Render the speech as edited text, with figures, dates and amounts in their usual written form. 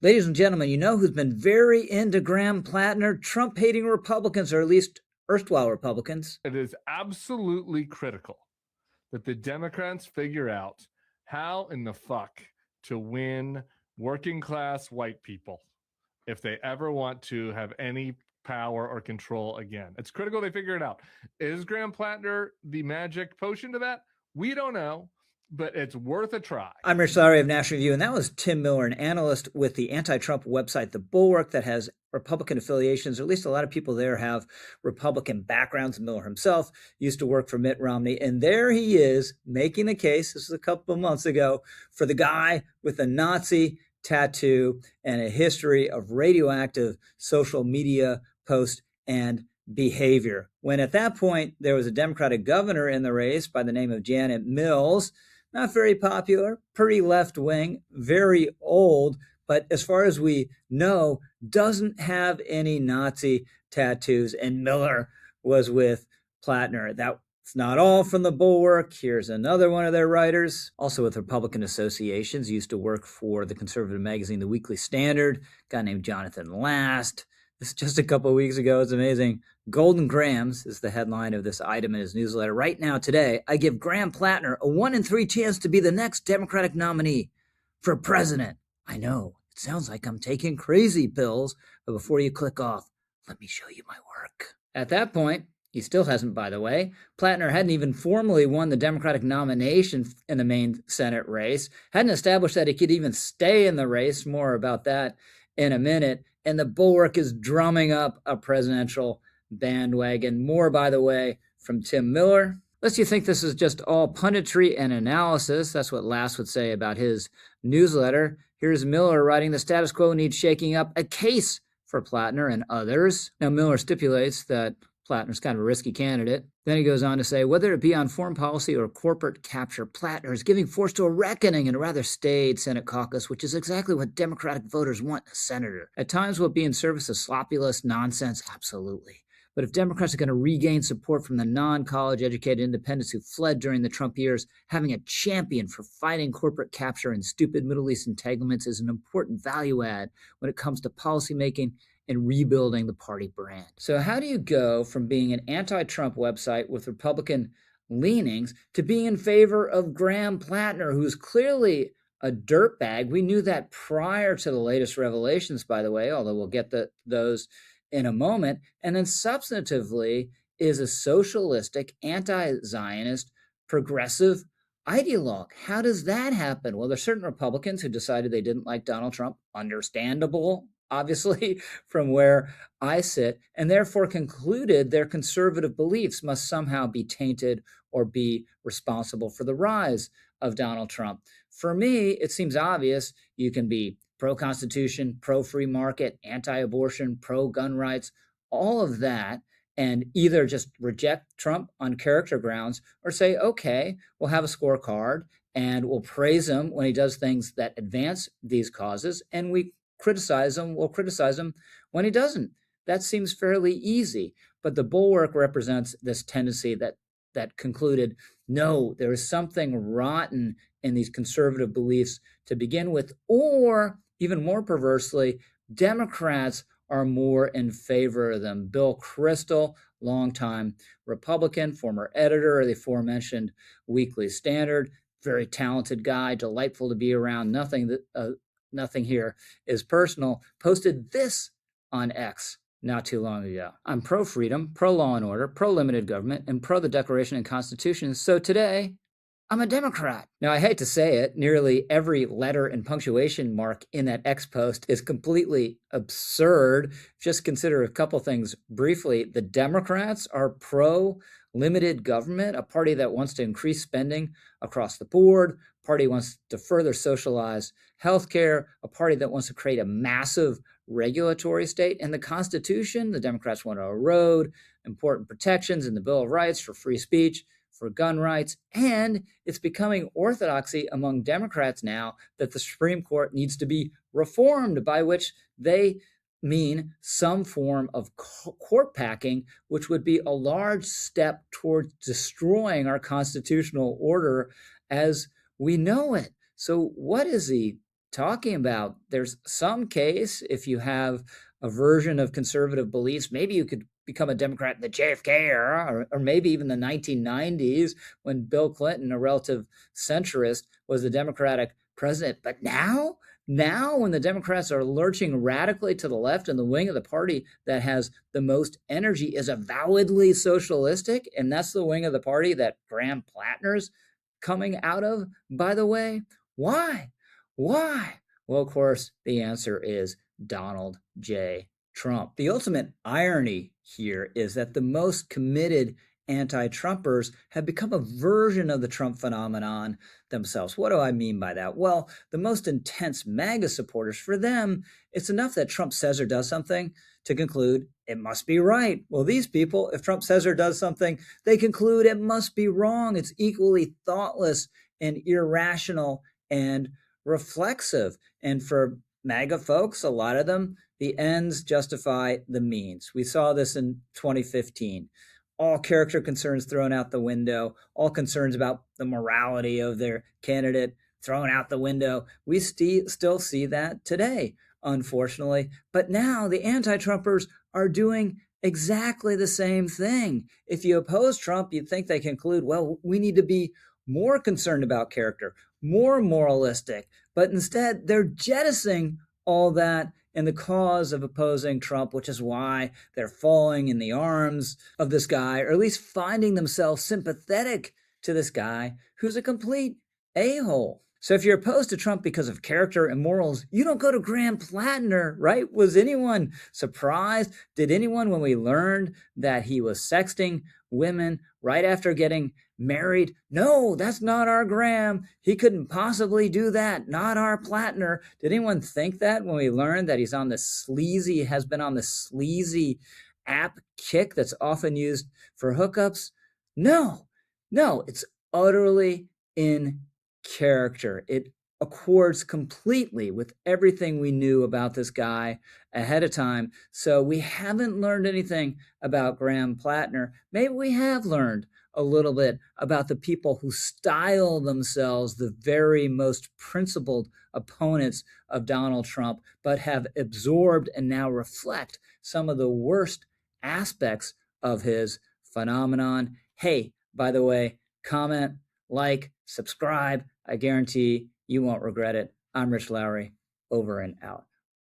Ladies and gentlemen, you know who's been very into Graham Platner? Trump-hating Republicans, or at least erstwhile Republicans. It is absolutely critical that the Democrats figure out how in the fuck to win working class white people if they ever want to have any power or control again. It's critical they figure it out. Is Graham Platner the magic potion to that? We don't know, but it's worth a try. I'm Rich Lowry of National Review, and that was Tim Miller, an analyst with the anti-Trump website The Bulwark that has Republican affiliations, or at least a lot of people there have Republican backgrounds. Miller himself used to work for Mitt Romney, and there he is making the case, this was a couple of months ago, for the guy with a Nazi tattoo and a history of radioactive social media posts and behavior. When at that point, there was a Democratic governor in the race by the name of Janet Mills, not very popular, pretty left wing, very old, but as far as we know, doesn't have any Nazi tattoos. And Miller was with Platner. That's not all from the Bulwark. Here's another one of their writers, also with Republican associations, used to work for the conservative magazine, The Weekly Standard, a guy named Jonathan Last. This is just a couple of weeks ago. It's amazing. Golden Grams is the headline of this item in his newsletter. Right now, today, I give Graham Platner a 1 in 3 chance to be the next Democratic nominee for president. I know, it sounds like I'm taking crazy pills, but before you click off, let me show you my work. At that point, he still hasn't, by the way. Platner hadn't even formally won the Democratic nomination in the main Senate race, hadn't established that he could even stay in the race. More about that in a minute. And the Bulwark is drumming up a presidential bandwagon. More, by the way, from Tim Miller. Lest you think this is just all punditry and analysis, that's what Last would say about his newsletter. Here's Miller writing, the status quo needs shaking up, a case for Platner and others. Now, Miller stipulates that Platner's kind of a risky candidate. Then he goes on to say, whether it be on foreign policy or corporate capture, Platner is giving force to a reckoning in a rather staid Senate caucus, which is exactly what Democratic voters want in a senator. At times, will it be in service of sloppiness, nonsense? Absolutely. But if Democrats are going to regain support from the non-college educated independents who fled during the Trump years, having a champion for fighting corporate capture and stupid Middle East entanglements is an important value add when it comes to policymaking and rebuilding the party brand. So how do you go from being an anti-Trump website with Republican leanings to being in favor of Graham Platner, who's clearly a dirtbag? We knew that prior to the latest revelations, by the way, although we'll get those in a moment. And then substantively is a socialistic, anti-Zionist, progressive ideologue. How does that happen? Well, there's certain Republicans who decided they didn't like Donald Trump. Understandable, obviously, from where I sit, and therefore concluded their conservative beliefs must somehow be tainted or be responsible for the rise of Donald Trump. For me, it seems obvious you can be pro-Constitution, pro-free market, anti-abortion, pro-gun rights, all of that, and either just reject Trump on character grounds or say, okay, we'll have a scorecard and we'll praise him when he does things that advance these causes, and we'll criticize him when he doesn't. That seems fairly easy. But the Bulwark represents this tendency that concluded, no, there is something rotten in these conservative beliefs to begin with, or even more perversely, Democrats are more in favor of them. Bill Kristol, longtime Republican, former editor of the aforementioned Weekly Standard, very talented guy, delightful to be around. Nothing here is personal, posted this on X not too long ago. I'm pro-freedom, pro-law and order, pro-limited government, and pro the Declaration and Constitution. So today, I'm a Democrat. Now, I hate to say it, nearly every letter and punctuation mark in that X post is completely absurd. Just consider a couple things briefly. The Democrats are pro-limited government, a party that wants to increase spending across the board, a party wants to further socialize healthcare, a party that wants to create a massive regulatory state. And the Constitution, the Democrats want to erode important protections in the Bill of Rights for free speech, for gun rights, and it's becoming orthodoxy among Democrats now that the Supreme Court needs to be reformed, by which they mean some form of court packing, which would be a large step towards destroying our constitutional order as we know it. So what is the talking about. There's some case if you have a version of conservative beliefs, maybe you could become a Democrat in the JFK era, or maybe even the 1990s when Bill Clinton, a relative centrist, was the Democratic president. But now when the Democrats are lurching radically to the left and the wing of the party that has the most energy is avowedly socialistic, and that's the wing of the party that Graham Platner's coming out of, by the way. Why? Why? Well, of course, the answer is Donald J. Trump. The ultimate irony here is that the most committed anti-Trumpers have become a version of the Trump phenomenon themselves. What do I mean by that? Well, the most intense MAGA supporters, for them, it's enough that Trump says or does something to conclude it must be right. Well, these people, if Trump says or does something, they conclude it must be wrong. It's equally thoughtless and irrational and reflexive. And for MAGA folks, a lot of them, the ends justify the means. We saw this in 2015. All character concerns thrown out the window, all concerns about the morality of their candidate thrown out the window. We still see that today, unfortunately. But now the anti-Trumpers are doing exactly the same thing. If you oppose Trump, you'd think they conclude, well, we need to be more concerned about character, more moralistic. But instead, they're jettisoning all that in the cause of opposing Trump, which is why they're falling in the arms of this guy, or at least finding themselves sympathetic to this guy who's a complete a-hole. So if you're opposed to Trump because of character and morals, you don't go to Graham Platner, right? Was anyone surprised? Did anyone, when we learned that he was sexting women right after getting married? No, that's not our Graham. He couldn't possibly do that. Not our Platner. Did anyone think that when we learned that he's on the sleazy, has been on the sleazy app Kick that's often used for hookups? No, it's utterly in character. It accords completely with everything we knew about this guy ahead of time. So we haven't learned anything about Graham Platner. Maybe we have learned a little bit about the people who style themselves the very most principled opponents of Donald Trump, but have absorbed and now reflect some of the worst aspects of his phenomenon. Hey, by the way, comment, like, subscribe. I guarantee you won't regret it. I'm Rich Lowry, over and out.